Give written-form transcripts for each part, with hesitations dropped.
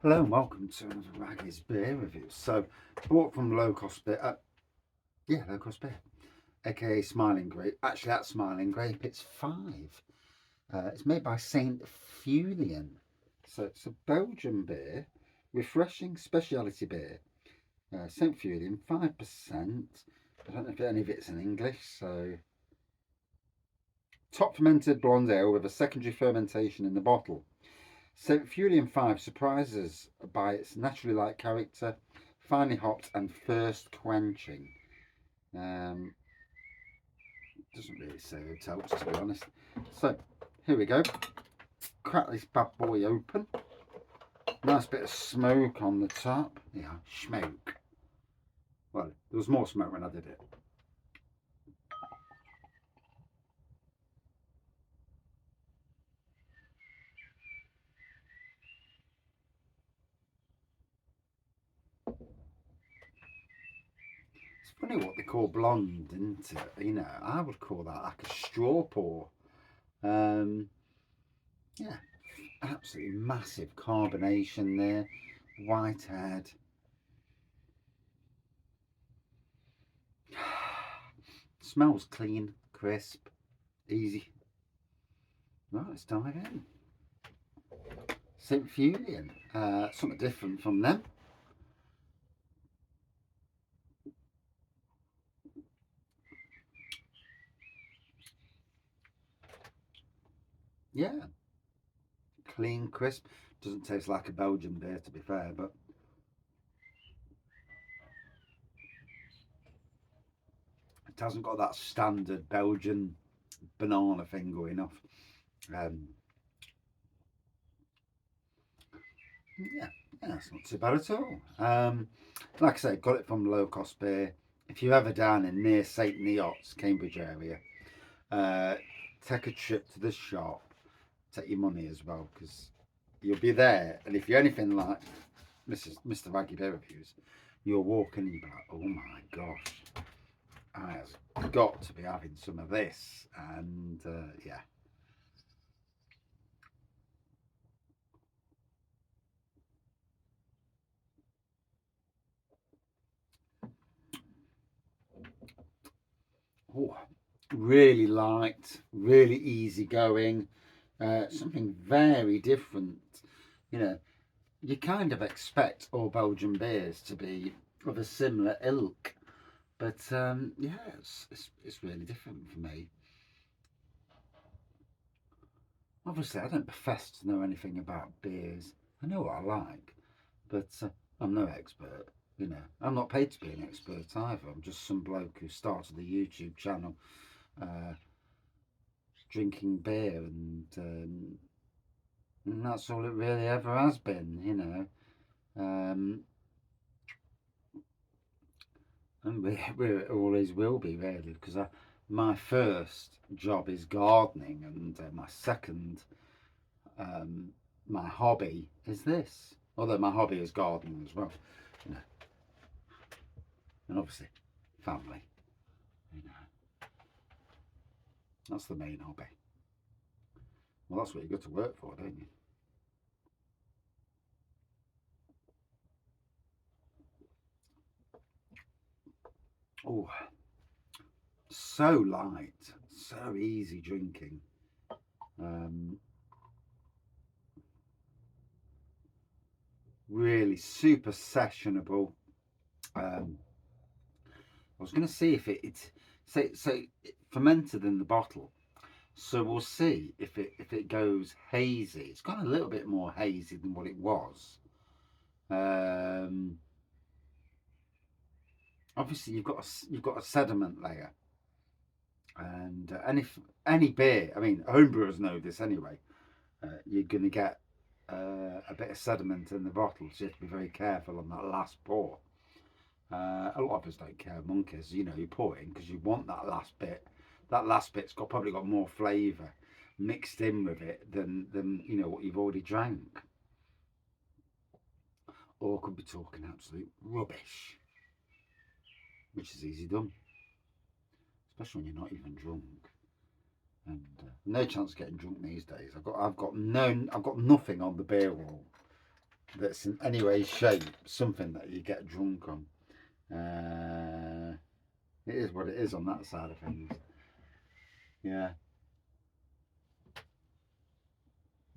Hello and welcome to another Raggy's beer review. So, bought from Low Cost Beer, Low Cost Beer, aka Smiling Grape. Actually, that's Smiling Grape. It's 5. It's made by St Feullian. So it's a Belgian beer, refreshing speciality beer. St Feullian, 5%. I don't know if any of it's in English. So, top fermented blonde ale with a secondary fermentation in the bottle. St Feullian 5 surprises by its naturally light character, finely hopped and thirst quenching. Um, doesn't really say hotels, to be honest. So, here we go. Crack this bad boy open. Nice bit of smoke on the top. Yeah, smoke. Well, there was more smoke when I did it. It's funny what they call blonde, isn't it? You know, I would call that like a straw pour. Um, yeah, absolutely massive carbonation there. White head. Smells clean, crisp, easy. Right, let's dive in. St Feullian, something different from them. Yeah, clean, crisp. Doesn't taste like a Belgian beer, to be fair, but it hasn't got that standard Belgian banana thing going off. Um, yeah, yeah, it's not too bad at all. Like I say, got it from Low Cost Beer. If you're ever down in near St Neots, Cambridge area, uh, take a trip to the shop. Take your money as well, because you'll be there. And if you're anything like Mr. Raggy Bear Reviews, you'll walk in and you'll be like, oh my gosh, I have got to be having some of this. And yeah. Oh, really light, really easy going. Something very different. You know, you kind of expect all Belgian beers to be of a similar ilk, but yeah, it's really different for me. Obviously, I don't profess to know anything about beers. I know what I like, but I'm no expert. You know, I'm not paid to be an expert either. I'm just some bloke who started a YouTube channel uh, drinking beer, and that's all it really ever has been. You know, um, and we always will be really, because my first job is gardening, and my second um, my hobby is this. Although my hobby is gardening as well, you know, and obviously family. You know, that's the main hobby. Well, that's what you go to work for, don't you? Oh, so light, so easy drinking. Um, really super sessionable. Um, I was going to see if it fermented in the bottle. So we'll see if it goes hazy. It's gone a little bit more hazy than what it was. Um, Obviously, you've got a sediment layer, and if any beer, I mean, homebrewers know this anyway. You're going to get a bit of sediment in the bottle, so you have to be very careful on that last pour. A lot of us don't care monkeys, you know. You pour it in because you want that last bit. That last bit's probably got more flavour mixed in with it than you know what you've already drank, or could be talking absolute rubbish, which is easy done, especially when you're not even drunk. And no chance of getting drunk these days. I've got nothing on the beer wall. that's in any way, shape, something that you get drunk on. It is what it is on that side of things. Yeah.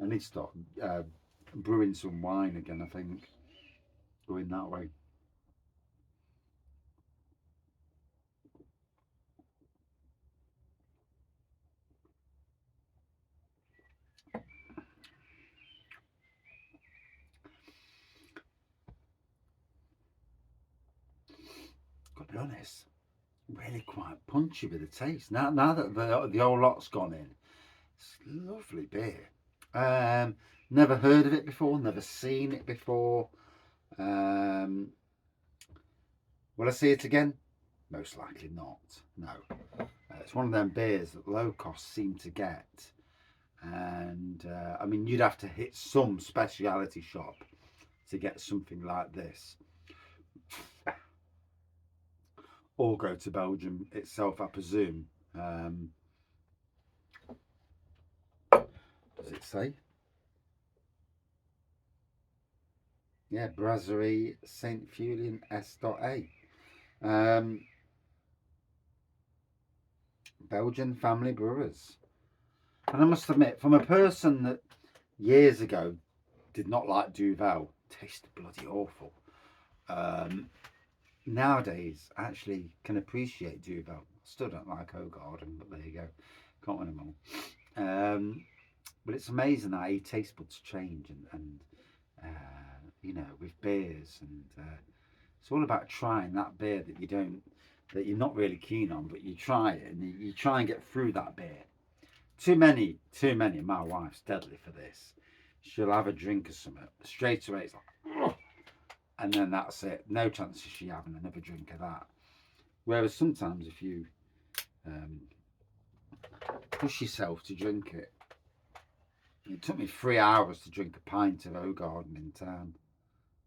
I need to start brewing some wine again, I think. Going that way. Got to be honest, really quite punchy with the taste. Now that the old lot's gone in, it's lovely beer. Um, Never heard of it before, never seen it before. Um, will I see it again? Most likely not. No. It's one of them beers that low cost seem to get. And I mean, you'd have to hit some speciality shop to get something like this. Or go to Belgium itself, I presume. Does it say? Yeah, Brasserie St Feullian S.A. Belgian family brewers. And I must admit, from a person that years ago did not like Duvel, tasted bloody awful. Nowadays, I actually can appreciate Duvel. Still don't like O'Garden, but there you go. Can't win them all. But it's amazing how your taste buds change, and you know, with beers, and it's all about trying that beer that you're not really keen on, but you try it and you try and get through that beer. Too many. My wife's deadly for this. She'll have a drink of something straight away. It's like, ugh, and then that's it. No chance of she having another drink of that. Whereas sometimes if you um, push yourself to drink it, it took me 3 hours to drink a pint of O'Garden in town.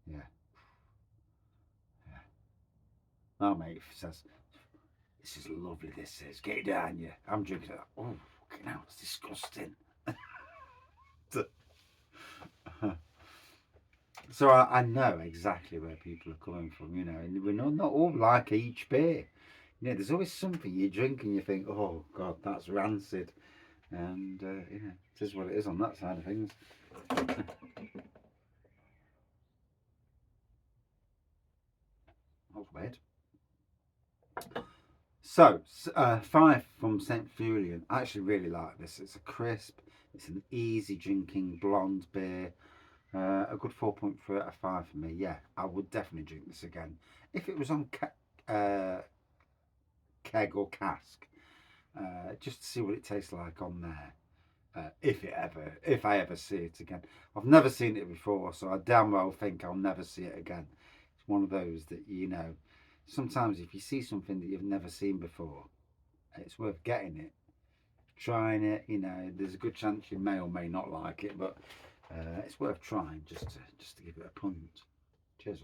Yeah, yeah. My mate says, "This is lovely. This is. Get it down, yeah." I'm drinking it. Oh, fucking hell, it's disgusting. So I know exactly where people are coming from, you know, and we're not all like each beer. You know, there's always something you drink and you think, oh God, that's rancid, and you know, it is what it is on that side of things. That's weird. So, 5 from St Feullian. I actually really like this. It's a crisp, it's an easy drinking blonde beer. A good 4.3 out of 5 for me. Yeah, I would definitely drink this again. If it was on keg or cask, just to see what it tastes like on there. If I ever see it again. I've never seen it before, so I damn well think I'll never see it again. It's one of those that, you know, sometimes if you see something that you've never seen before, it's worth getting it, trying it. You know, there's a good chance you may or may not like it, but it's worth trying just to give it a punt. Cheers.